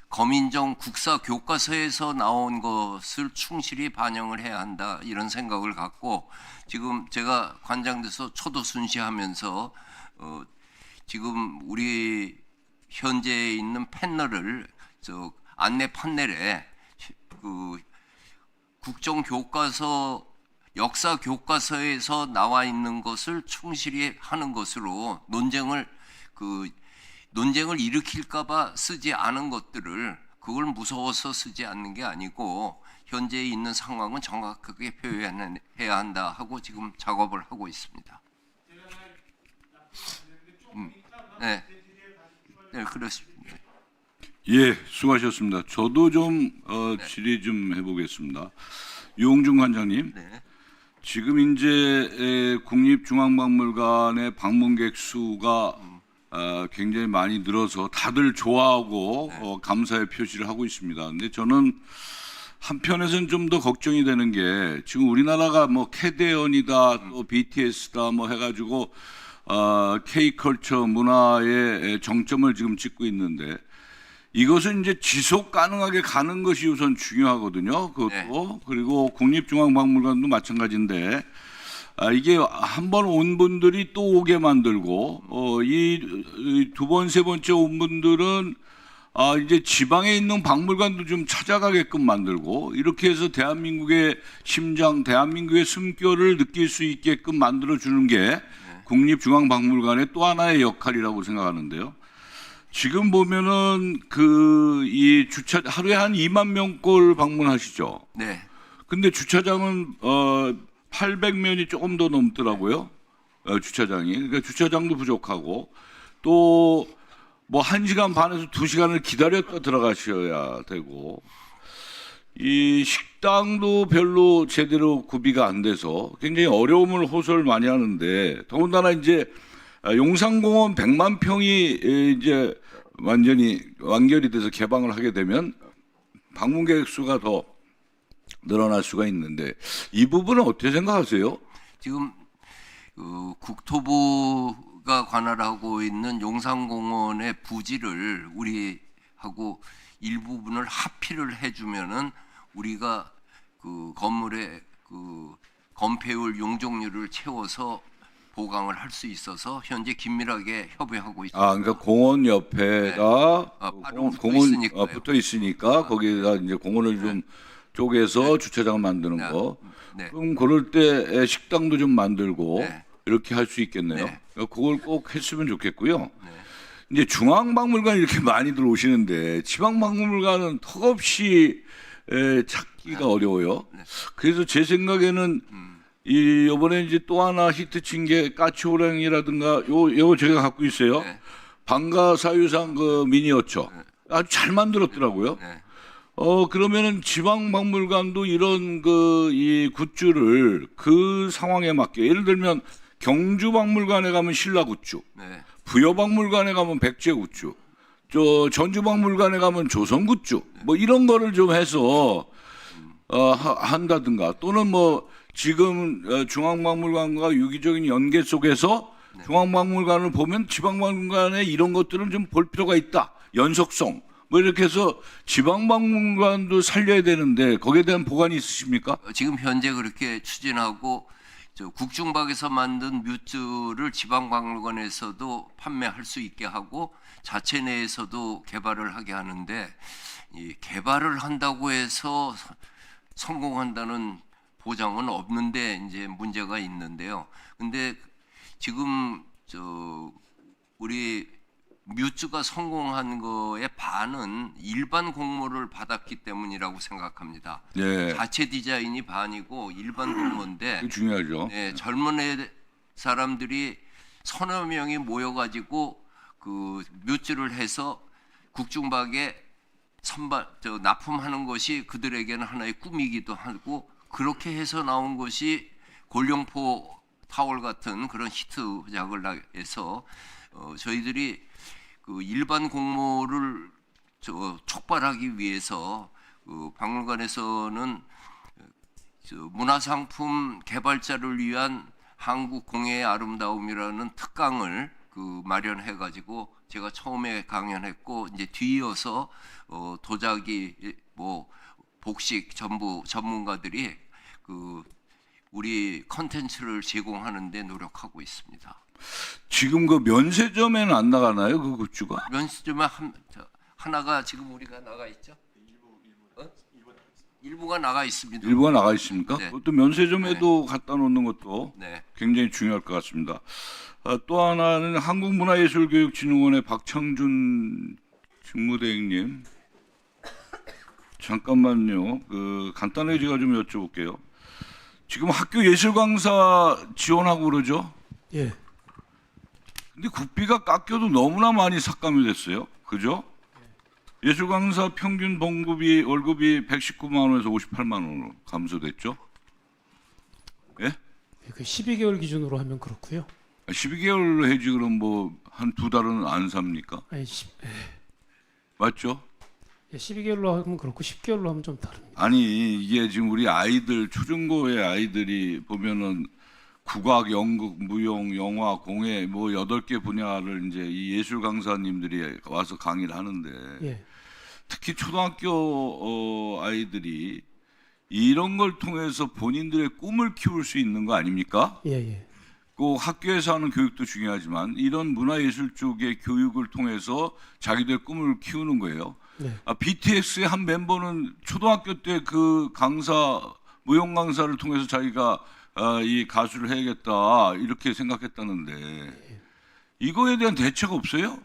거민정 국사 교과서에서 나온 것을 충실히 반영을 해야 한다 이런 생각을 갖고 지금 제가 관장돼서 초도 순시하면서 지금 우리 현재 있는 패널을 저 안내 판넬에 그 국정교과서 역사 교과서에서 나와 있는 것을 충실히 하는 것으로 논쟁을 일으킬까봐 쓰지 않은 것들을 그걸 무서워서 쓰지 않는 게 아니고 현재 있는 상황은 정확하게 표현해야 한다 하고 지금 작업을 하고 있습니다. 네, 그렇습니다. 예, 수고하셨습니다. 저도 좀 질의 좀 해보겠습니다. 유홍준 관장님, 네. 지금 이제 국립중앙박물관의 방문객 수가 굉장히 많이 늘어서 다들 좋아하고 감사의 표시를 하고 있습니다. 근데 저는 한편에서는 좀 더 걱정이 되는 게 지금 우리나라가 뭐 캐대언이다 또 BTS다 뭐 해가지고 K컬처 문화의 정점을 지금 찍고 있는데 이것은 이제 지속 가능하게 가는 것이 우선 중요하거든요. 그것도 네. 그리고 국립중앙박물관도 마찬가지인데 이게 한 번 온 분들이 또 오게 만들고 이 두 번 세 번째 온 분들은 이제 지방에 있는 박물관도 좀 찾아가게끔 만들고 이렇게 해서 대한민국의 심장, 대한민국의 숨결을 느낄 수 있게끔 만들어 주는 게 국립중앙박물관의 또 하나의 역할이라고 생각하는데요. 지금 보면은 이 주차 하루에 한 2만 명꼴 방문하시죠. 네. 근데 주차장은 800면이 조금 더 넘더라고요. 주차장이. 그러니까 주차장도 부족하고 또 뭐 1시간 반에서 2시간을 기다렸다 들어가셔야 되고 이 식당도 별로 제대로 구비가 안 돼서 굉장히 어려움을 호소를 많이 하는데 더군다나 이제 용산공원 100만 평이 이제 완전히 완결이 돼서 개방을 하게 되면 방문객 수가 더 늘어날 수가 있는데 이 부분은 어떻게 생각하세요? 지금 국토부가 관할하고 있는 용산공원의 부지를 우리하고 일부분을 합의를 해주면은 우리가 그 건물의 그 건폐율 용적률을 채워서 보강을 할 수 있어서 현재 긴밀하게 협의하고 있습니다. 그러니까 공원 옆에가 바로 공원 있으니까요. 붙어 있으니까 거기에다 이제 공원을 좀 쪼개서 주차장을 만드는 네. 거. 네. 그럼 그럴 때 식당도 좀 만들고 네. 이렇게 할 수 있겠네요. 네. 그걸 꼭 했으면 좋겠고요. 네. 이제 중앙박물관 이렇게 많이들 오시는데 지방박물관은 턱없이 찾기가 어려워요. 네. 그래서 제 생각에는 이 이번에 이제 또 하나 히트친 게 까치호랑이라든가 요 제가 갖고 있어요. 네. 방가사유상 그 미니어처 아주 잘 만들었더라고요. 네. 그러면은 지방박물관도 이런 이 굿즈를 그 상황에 맞게 예를 들면 경주박물관에 가면 신라 굿즈, 네. 부여박물관에 가면 백제 굿즈, 전주박물관에 가면 조선 굿즈, 뭐 이런 거를 좀 해서 한다든가 또는 뭐 지금 중앙박물관과 유기적인 연계 속에서 중앙박물관을 보면 지방박물관에 이런 것들은 좀 볼 필요가 있다. 연속성. 뭐 이렇게 해서 지방박물관도 살려야 되는데 거기에 대한 보관이 있으십니까? 지금 현재 그렇게 추진하고 국중박에서 만든 뮤즈를 지방박물관에서도 판매할 수 있게 하고 자체 내에서도 개발을 하게 하는데 이 개발을 한다고 해서 성공한다는 보장은 없는데 이제 문제가 있는데요. 근데 지금 우리 뮤즈가 성공한 거의 반은 일반 공모를 받았기 때문이라고 생각합니다. 네, 자체 디자인이 반이고 일반 공모인데 그게 중요하죠. 네, 젊은 사람들이 서너 명이 모여가지고 그 뮤즈를 해서 국중박에 납품하는 것이 그들에게는 하나의 꿈이기도 하고 그렇게 해서 나온 것이 골룡포 타월 같은 그런 히트작을 해서 저희들이 그 일반 공모를 촉발하기 위해서 박물관에서는 문화상품 개발자를 위한 한국 공예의 아름다움이라는 특강을 마련해 가지고 제가 처음에 강연했고 이제 뒤이어서 도자기 뭐 복식 전부 전문가들이 우리 컨텐츠를 제공하는 데 노력하고 있습니다. 지금 그 면세점에는 안 나가나요, 그 굿즈가? 면세점에 하나가 지금 우리가 나가 있죠? 일부가 나가 있습니다. 일부가 나가 있습니까? 네. 그것도 면세점에도 갖다 놓는 것도 네. 굉장히 중요할 것 같습니다. 또 하나는 한국문화예술교육진흥원의 박창준 직무대행님. 잠깐만요. 간단하게 제가 좀 여쭤볼게요. 지금 학교 예술 강사 지원하고 그러죠? 예. 근데 국비가 깎여도 너무나 많이 삭감이 됐어요. 그죠? 예술 강사 평균 월급이 119만 원에서 58만 원으로 감소됐죠? 예? 그 12개월 기준으로 하면 그렇고요. 12개월로 해지 그럼 뭐 한 두 달은 안 삽니까? 아니, 맞죠? 12개월로 하면 그렇고 10개월로 하면 좀 다릅니다. 아니 이게 지금 우리 아이들 초중고의 아이들이 보면은 국악, 연극, 무용, 영화, 공예 뭐 8개 분야를 이제 이 예술 강사님들이 와서 강의를 하는데 예. 특히 초등학교 아이들이 이런 걸 통해서 본인들의 꿈을 키울 수 있는 거 아닙니까? 예, 예. 그 학교에서 하는 교육도 중요하지만 이런 문화예술 쪽의 교육을 통해서 자기들의 꿈을 키우는 거예요. 네. BTS의 한 멤버는 초등학교 때 그 강사 무용 강사를 통해서 자기가 이 가수를 해야겠다 이렇게 생각했다는데 이거에 대한 대책 없어요?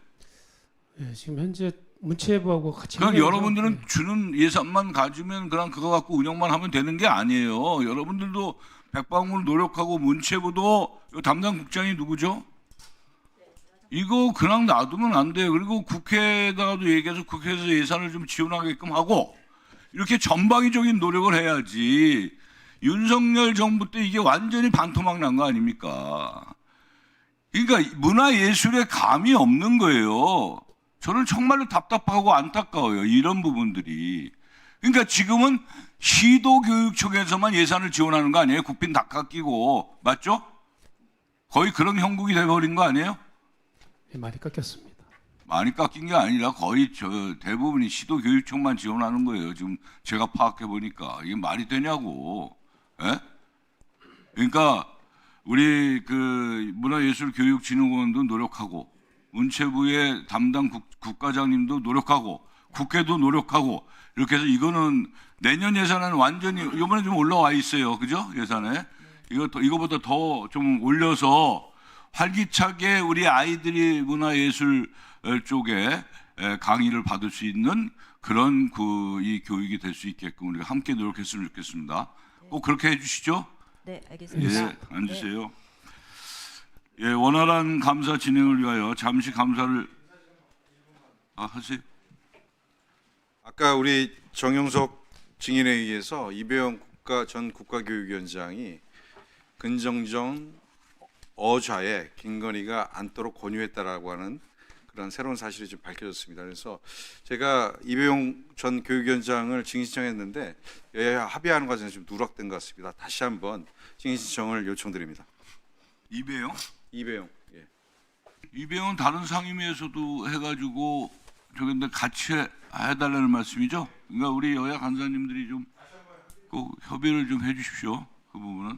예, 지금 현재 문체부하고 같이 그냥 협의하죠. 여러분들은 예. 주는 예산만 가지면 그냥 그거 갖고 운영만 하면 되는 게 아니에요. 여러분들도 백방문 노력하고 문체부도 담당 국장이 누구죠? 이거 그냥 놔두면 안 돼요. 그리고 국회에다가도 얘기해서 국회에서 예산을 좀 지원하게끔 하고 이렇게 전방위적인 노력을 해야지. 윤석열 정부 때 이게 완전히 반토막 난 거 아닙니까? 그러니까 문화예술에 감이 없는 거예요. 저는 정말로 답답하고 안타까워요. 이런 부분들이. 그러니까 지금은 시도교육청에서만 예산을 지원하는 거 아니에요? 국빈 다 깎이고. 맞죠? 거의 그런 형국이 돼버린 거 아니에요? 예, 많이 깎였습니다. 많이 깎인 게 아니라 거의 대부분이 시도교육청만 지원하는 거예요. 지금 제가 파악해 보니까 이게 말이 되냐고. 예? 그러니까 우리 그 문화예술교육진흥원도 노력하고 문체부의 담당 국과장님도 노력하고 국회도 노력하고 이렇게 해서 이거는 내년 예산은 완전히 이번에 좀 올라와 있어요. 그죠? 예산에 이거보다 더 좀 올려서 활기차게 우리 아이들이 문화예술 쪽에 강의를 받을 수 있는 그런 이 교육이 될 수 있게끔 우리가 함께 노력했으면 좋겠습니다. 꼭 그렇게 해주시죠. 네, 알겠습니다. 예, 앉으세요. 예, 원활한 감사 진행을 위하여 잠시 감사를 하세요. 아까 우리 정용석 증인에 의해서 이배영 전 국가교육위원장이 근정정 어좌에 김건희가 앉도록 권유했다라고 하는 그런 새로운 사실이 좀 밝혀졌습니다. 그래서 제가 이배용 전 교육위원장을 증인 신청했는데 여야 합의하는 과정에서 좀 누락된 것 같습니다. 다시 한번 증인 신청을 요청드립니다. 이배영? 이배용. 예. 이배영은 다른 상임위에서도 해가지고 저근데 같이 해달라는 말씀이죠. 그러니까 우리 여야 간사님들이 좀 꼭 협의를 좀 해주십시오. 그 부분은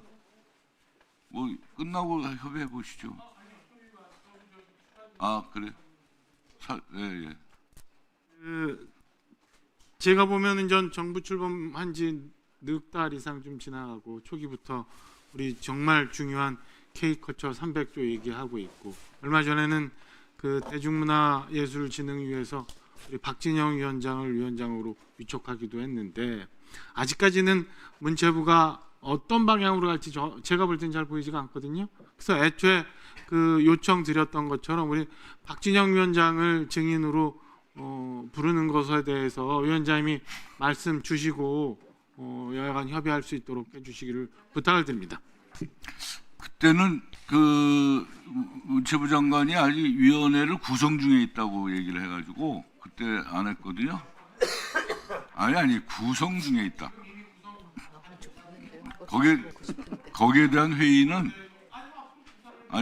뭐 끝나고 협의해 보시죠. 아 그래? 예, 예. 제가 보면은 전 정부 출범한 지 넉 달 이상 좀 지나가고 초기부터 우리 정말 중요한 K커처 300조 얘기하고 있고 얼마 전에는 그 대중문화예술진흥위에서 우리 박진영 위원장을 위원장으로 위촉하기도 했는데 아직까지는 문체부가 어떤 방향으로 갈지 제가 볼 땐 잘 보이지가 않거든요. 그래서 애초에 그 요청 드렸던 것처럼 우리 박진영 위원장을 증인으로 부르는 것에 대해서 위원장님이 말씀 주시고 여야간 협의할 수 있도록 해주시기를 부탁을 드립니다. 그때는 그 문체부 장관이 아직 위원회를 구성 중에 있다고 얘기를 해가지고 그때 안 했거든요. 아니 구성 중에 있다. 거기에 대한 회의는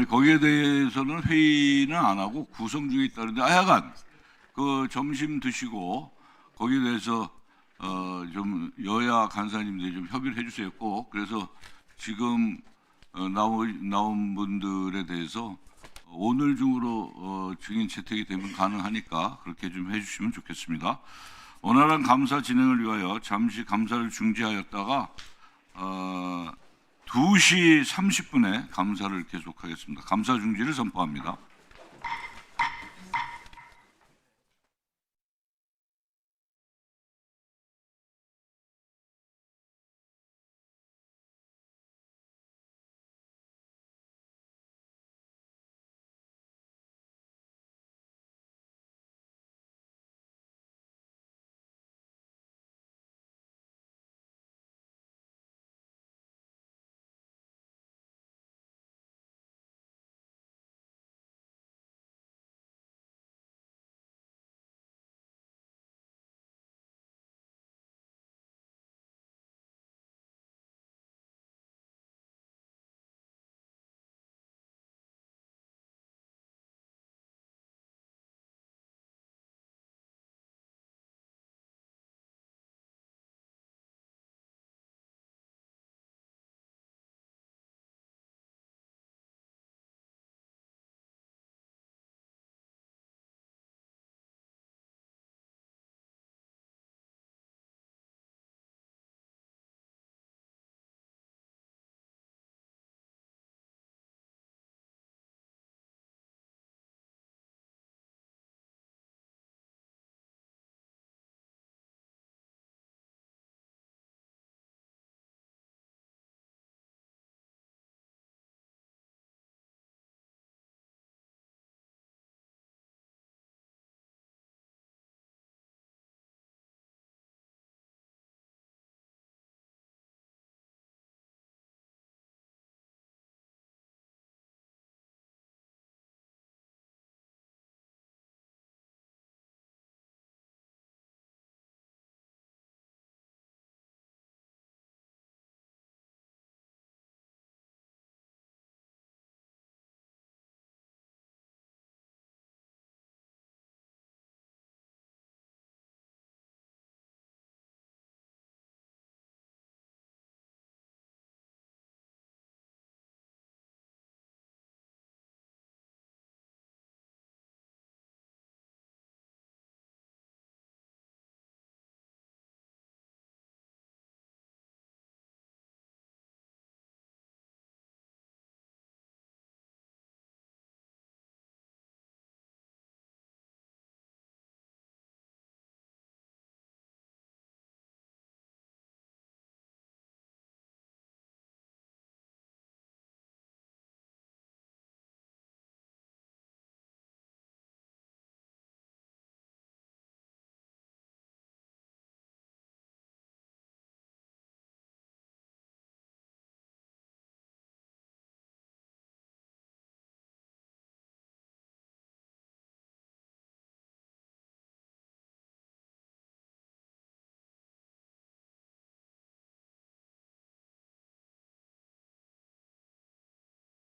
거기에 대해서는 회의는 안 하고 구성 중에 있다는데 하여간 그 점심 드시고 거기에 대해서 좀 여야 간사님들이 좀 협의를 해주세요. 꼭. 그래서 지금 나온 분들에 대해서 오늘 중으로 증인 채택이 되면 가능하니까 그렇게 좀 해주시면 좋겠습니다. 원활한 감사 진행을 위하여 잠시 감사를 중지하였다가 2시 30분에 감사를 계속하겠습니다. 감사 중지를 선포합니다.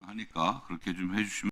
하니까 그렇게 좀 해주시면.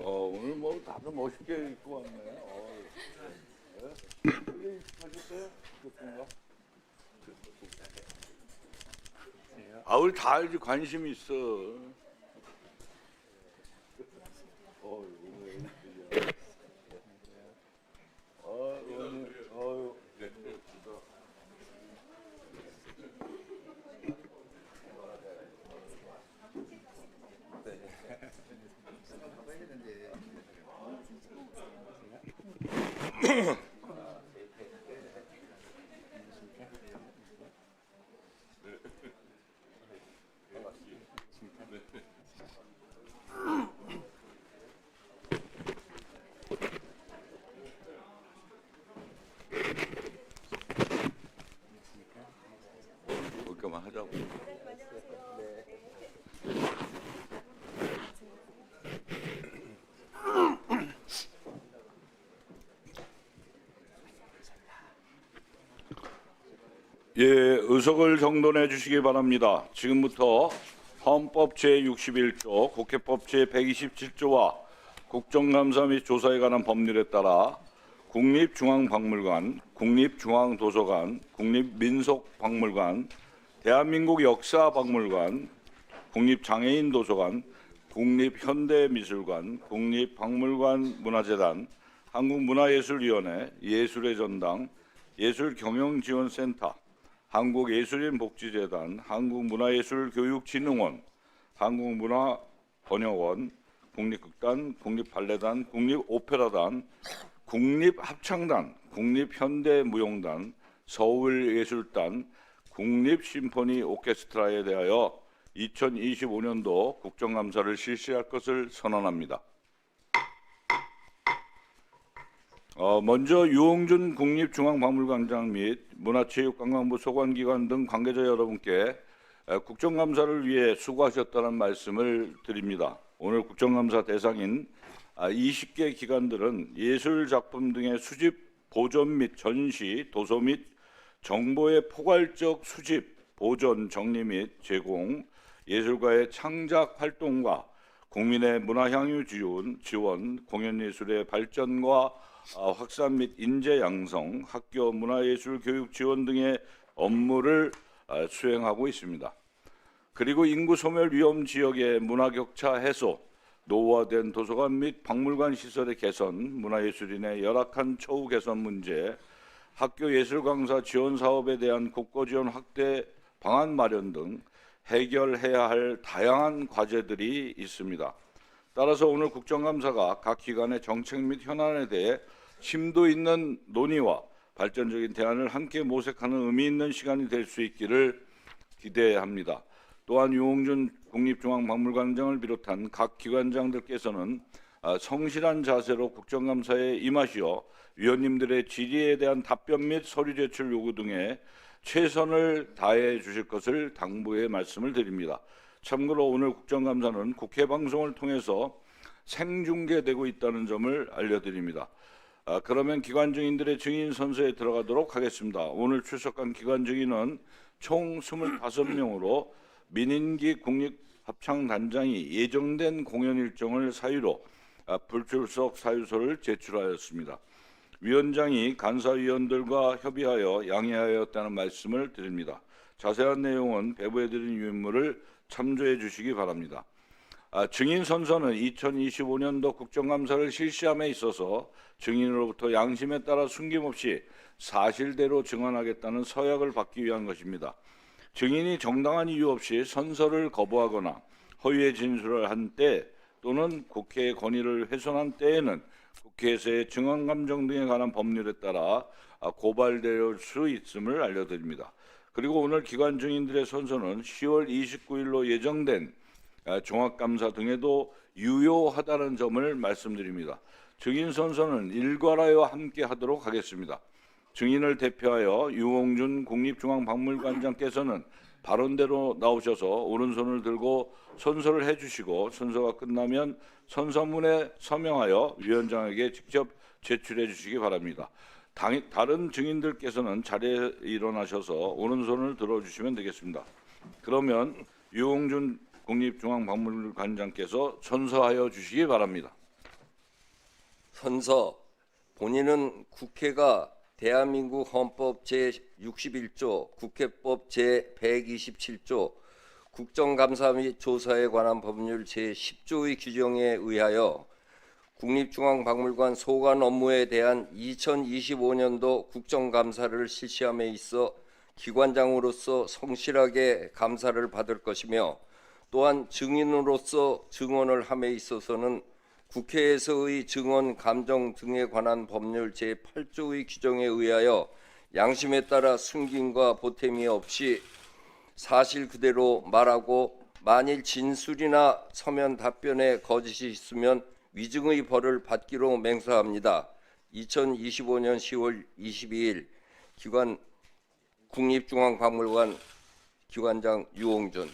오늘 뭐 다들 멋있게 입고 왔네. 우리 다 알지, 관심 있어. 그만 하자고. 예, 의석을 정돈해 주시기 바랍니다. 지금부터 헌법 제61조, 국회법 제127조와 국정감사 및 조사에 관한 법률에 따라 국립중앙박물관, 국립중앙도서관, 국립민속박물관, 대한민국 역사박물관, 국립장애인도서관, 국립현대미술관, 국립박물관 문화재단, 한국문화예술위원회, 예술의 전당, 예술경영지원센터, 한국예술인복지재단, 한국문화예술교육진흥원, 한국문화번역원, 국립극단, 국립발레단, 국립오페라단, 국립합창단, 국립현대무용단, 서울예술단, 국립심포니 오케스트라에 대하여 2025년도 국정감사를 실시할 것을 선언합니다. 먼저 유홍준 국립중앙박물관장 및 문화체육관광부 소관기관 등 관계자 여러분께 국정감사를 위해 수고하셨다는 말씀을 드립니다. 오늘 국정감사 대상인 20개 기관들은 예술작품 등의 수집, 보존 및 전시, 도서 및 정보의 포괄적 수집, 보존, 정리 및 제공, 예술가의 창작 활동과 국민의 문화향유 지원, 공연예술의 발전과 확산 및 인재 양성, 학교 문화예술 교육 지원 등의 업무를 수행하고 있습니다. 그리고 인구 소멸 위험 지역의 문화격차 해소, 노후화된 도서관 및 박물관 시설의 개선, 문화예술인의 열악한 처우 개선 문제, 학교 예술 강사 지원 사업에 대한 국고 지원 확대 방안 마련 등 해결해야 할 다양한 과제들이 있습니다. 따라서 오늘 국정감사가 각 기관의 정책 및 현안에 대해 심도 있는 논의와 발전적인 대안을 함께 모색하는 의미 있는 시간이 될 수 있기를 기대합니다. 또한 유홍준 국립중앙박물관장을 비롯한 각 기관장들께서는 성실한 자세로 국정감사에 임하시어 위원님들의 질의에 대한 답변 및 서류 제출 요구 등에 최선을 다해 주실 것을 당부의 말씀을 드립니다. 참고로 오늘 국정감사는 국회 방송을 통해서 생중계되고 있다는 점을 알려드립니다. 그러면 기관 증인들의 증인 선서에 들어가도록 하겠습니다. 오늘 출석한 기관 증인은 총 25명으로 민인기 국립합창단장이 예정된 공연 일정을 사유로 불출석 사유서를 제출하였습니다. 위원장이 간사위원들과 협의하여 양해하였다는 말씀을 드립니다. 자세한 내용은 배부해드린 유인물을 참조해 주시기 바랍니다. 증인 선서는 2025년도 국정감사를 실시함에 있어서 증인으로부터 양심에 따라 숨김없이 사실대로 증언하겠다는 서약을 받기 위한 것입니다. 증인이 정당한 이유 없이 선서를 거부하거나 허위의 진술을 한 때 또는 국회의 권위를 훼손한 때에는 국회에서의 증언 감정 등에 관한 법률에 따라 고발될 수 있음을 알려드립니다. 그리고 오늘 기관 증인들의 선서는 10월 29일로 예정된 종합감사 등에도 유효하다는 점을 말씀드립니다. 증인 선서는 일괄하여 함께 하도록 하겠습니다. 증인을 대표하여 유홍준 국립중앙박물관장께서는 발언대로 나오셔서 오른손을 들고 선서를 해주시고 선서가 끝나면 선서문에 서명하여 위원장에게 직접 제출해 주시기 바랍니다. 다른 증인들께서는 자리에 일어나셔서 오른손을 들어주시면 되겠습니다. 그러면 유홍준 국립중앙박물관장께서 선서하여 주시기 바랍니다. 선서. 본인은 국회가 대한민국 헌법 제61조, 국회법 제127조, 국정감사 및 조사에 관한 법률 제10조의 규정에 의하여 국립중앙박물관 소관 업무에 대한 2025년도 국정감사를 실시함에 있어 기관장으로서 성실하게 감사를 받을 것이며 또한 증인으로서 증언을 함에 있어서는 국회에서의 증언 감정 등에 관한 법률 제8조의 규정에 의하여 양심에 따라 숨김과 보탬이 없이 사실 그대로 말하고 만일 진술이나 서면 답변에 거짓이 있으면 위증의 벌을 받기로 맹세합니다. 2025년 10월 22일 기관 국립중앙박물관 기관장 유홍준.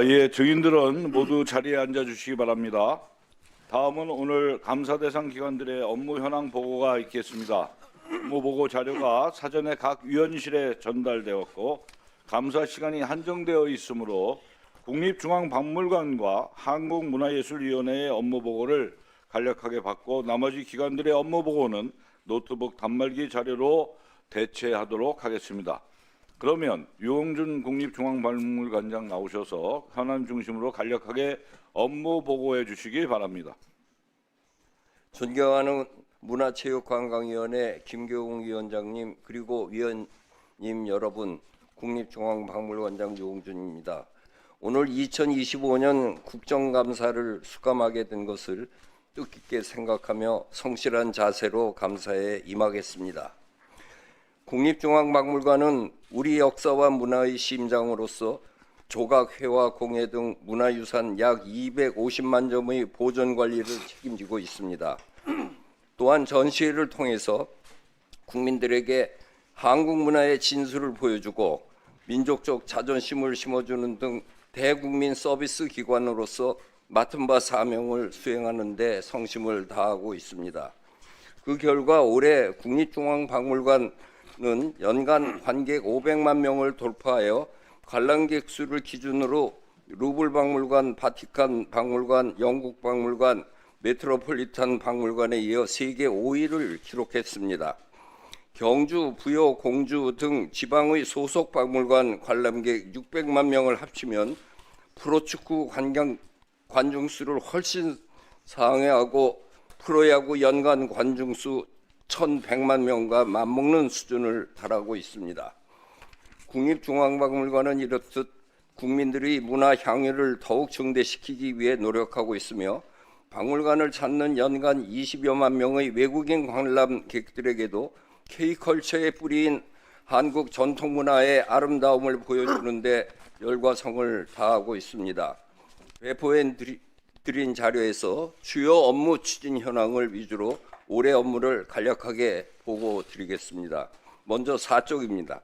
예, 증인들은 모두 자리에 앉아 주시기 바랍니다. 다음은 오늘 감사 대상 기관들의 업무 현황 보고가 있겠습니다. 업무 보고 자료가 사전에 각 위원실에 전달되었고 감사 시간이 한정되어 있으므로 국립중앙박물관과 한국문화예술위원회의 업무 보고를 간략하게 받고 나머지 기관들의 업무 보고는 노트북 단말기 자료로 대체하도록 하겠습니다. 그러면 유홍준 국립중앙박물관장 나오셔서 현안 중심으로 간략하게 업무 보고해 주시기 바랍니다. 존경하는 문화체육관광위원회 김교웅 위원장님 그리고 위원님 여러분, 국립중앙박물관장 유홍준입니다. 오늘 2025년 국정감사를 수감하게 된 것을 뜻깊게 생각하며 성실한 자세로 감사에 임하겠습니다. 국립중앙박물관은 우리 역사와 문화의 심장으로서 조각, 회화, 공예 등 문화유산 약 250만 점의 보존 관리를 책임지고 있습니다. 또한 전시회를 통해서 국민들에게 한국 문화의 진수를 보여주고 민족적 자존심을 심어주는 등 대국민 서비스 기관으로서 맡은 바 사명을 수행하는 데 성심을 다하고 있습니다. 그 결과 올해 국립중앙박물관은 연간 관객 500만 명을 돌파하여 관람객 수를 기준으로 루블 박물관, 바티칸 박물관, 영국 박물관, 메트로폴리탄 박물관에 이어 세계 5위를 기록했습니다. 경주, 부여, 공주 등 지방의 소속 박물관 관람객 600만 명을 합치면 프로축구 관중 수를 훨씬 상회하고 프로야구 연간 관중 수 1,100만 명과 맞먹는 수준을 달하고 있습니다. 국립중앙박물관은 이렇듯 국민들의 문화 향유를 더욱 증대시키기 위해 노력하고 있으며 박물관을 찾는 연간 20여만 명의 외국인 관람객들에게도 K컬처의 뿌리인 한국 전통문화의 아름다움을 보여주는데 열과 성을 다하고 있습니다. 배포해 드린 자료에서 주요 업무 추진 현황을 위주로 올해 업무를 간략하게 보고 드리겠습니다. 먼저 4쪽입니다.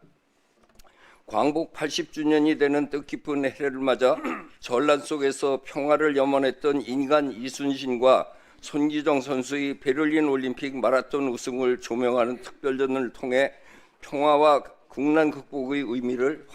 광복 80주년이 되는 뜻깊은 해를 맞아 전란 속에서 평화를 염원했던 인간 이순신과 손기정 선수의 베를린 올림픽 마라톤 우승을 조명하는 특별전을 통해 평화와 국난 극복의 의미를